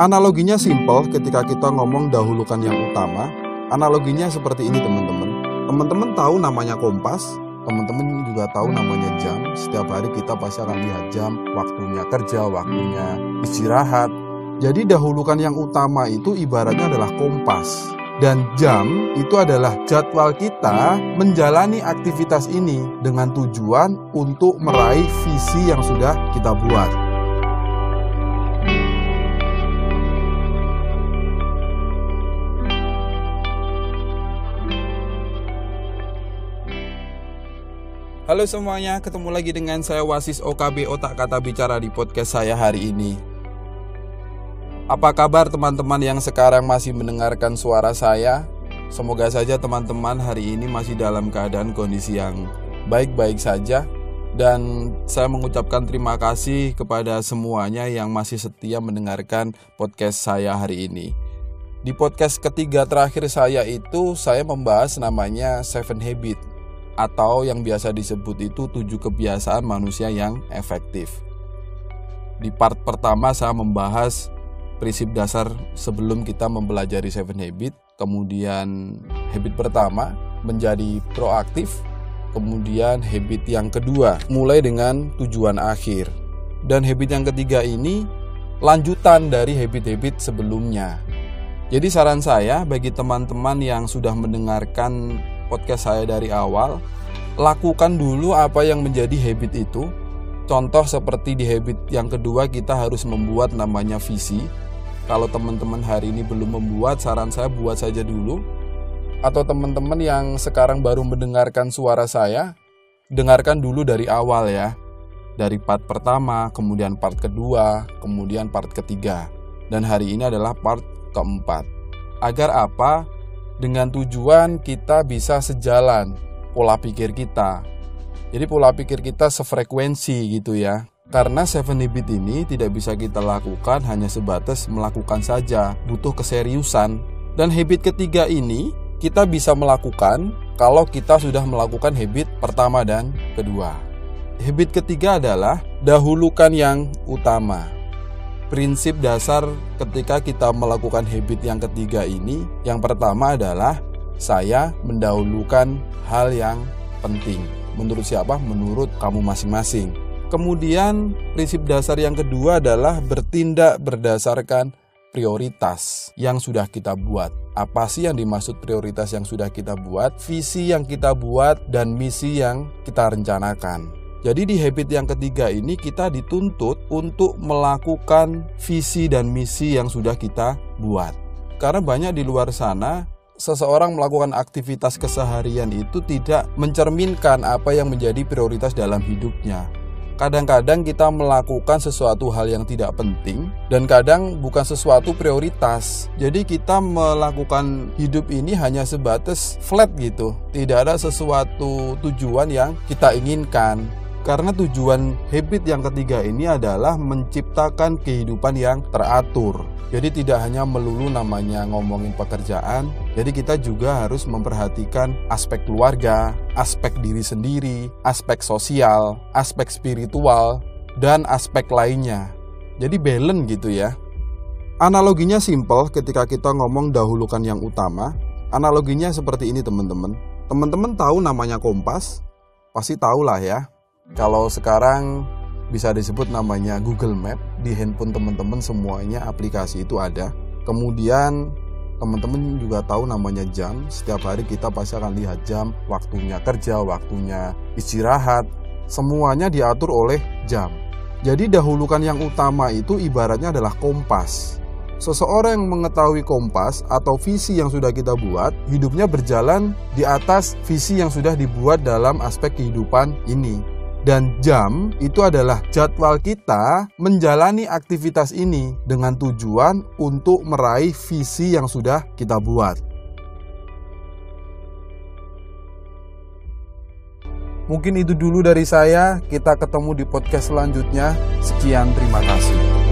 Analoginya simpel ketika kita ngomong dahulukan yang utama. Analoginya seperti ini teman-teman. Teman-teman tahu namanya kompas, teman-teman juga tahu namanya jam. Setiap hari kita pasti akan lihat jam, waktunya kerja, waktunya istirahat. Jadi dahulukan yang utama itu ibaratnya adalah kompas. Dan jam itu adalah jadwal kita menjalani aktivitas ini dengan tujuan untuk meraih visi yang sudah kita buat. Halo semuanya, ketemu lagi dengan saya Wasis OKB Otak Kata Bicara di podcast saya hari ini. Apa kabar teman-teman yang sekarang masih mendengarkan suara saya? Semoga saja teman-teman hari ini masih dalam keadaan kondisi yang baik-baik saja. Dan saya mengucapkan terima kasih kepada semuanya yang masih setia mendengarkan podcast saya hari ini. Di podcast ketiga terakhir saya itu, saya membahas namanya 7 Habit, atau yang biasa disebut itu 7 kebiasaan manusia yang efektif. Di part pertama saya membahas prinsip dasar sebelum kita mempelajari 7 Habit. Kemudian habit pertama menjadi proaktif. Kemudian habit yang kedua mulai dengan tujuan akhir. Dan habit yang ketiga ini lanjutan dari habit-habit sebelumnya. Jadi saran saya bagi teman-teman yang sudah mendengarkan podcast saya dari awal, lakukan dulu apa yang menjadi habit itu. Contoh seperti di habit yang kedua, kita harus membuat namanya visi. Kalau teman-teman hari ini belum membuat, saran saya buat saja dulu. Atau teman-teman yang sekarang baru mendengarkan suara saya, dengarkan dulu dari awal ya. Dari part pertama, kemudian part kedua, kemudian part ketiga. Dan hari ini adalah part keempat. Agar apa? Dengan tujuan kita bisa sejalan pola pikir kita. Jadi pola pikir kita sefrekuensi gitu ya. Karena 7 Habit ini tidak bisa kita lakukan hanya sebatas melakukan saja, butuh keseriusan. Dan habit ketiga ini kita bisa melakukan kalau kita sudah melakukan habit pertama dan kedua. Habit ketiga adalah dahulukan yang utama. Prinsip dasar ketika kita melakukan habit yang ketiga ini, yang pertama adalah saya mendahulukan hal yang penting. Menurut siapa? Menurut kamu masing-masing. Kemudian prinsip dasar yang kedua adalah bertindak berdasarkan prioritas yang sudah kita buat. Apa sih yang dimaksud prioritas yang sudah kita buat? Visi yang kita buat dan misi yang kita rencanakan. Jadi di habit yang ketiga ini kita dituntut untuk melakukan visi dan misi yang sudah kita buat. Karena banyak di luar sana, seseorang melakukan aktivitas keseharian itu tidak mencerminkan apa yang menjadi prioritas dalam hidupnya. Kadang-kadang kita melakukan sesuatu hal yang tidak penting dan kadang bukan sesuatu prioritas. Jadi kita melakukan hidup ini hanya sebatas flat gitu. Tidak ada sesuatu tujuan yang kita inginkan. Karena tujuan habit yang ketiga ini adalah menciptakan kehidupan yang teratur. Jadi tidak hanya melulu namanya ngomongin pekerjaan, jadi kita juga harus memperhatikan aspek keluarga, aspek diri sendiri, aspek sosial, aspek spiritual, dan aspek lainnya. Jadi balance gitu ya. Analoginya simpel ketika kita ngomong dahulukan yang utama. Analoginya seperti ini teman-teman. Teman-teman tahu namanya kompas? Pasti tahu lah ya. Kalau sekarang bisa disebut namanya Google Map. Di handphone teman-teman semuanya aplikasi itu ada. Kemudian teman-teman juga tahu namanya jam. Setiap hari kita pasti akan lihat jam, waktunya kerja, waktunya istirahat. Semuanya diatur oleh jam. Jadi dahulukan yang utama itu ibaratnya adalah kompas. Seseorang yang mengetahui kompas atau visi yang sudah kita buat, hidupnya berjalan di atas visi yang sudah dibuat dalam aspek kehidupan ini. Dan jam itu adalah jadwal kita menjalani aktivitas ini dengan tujuan untuk meraih visi yang sudah kita buat. Mungkin itu dulu dari saya. Kita ketemu di podcast selanjutnya. Sekian, terima kasih.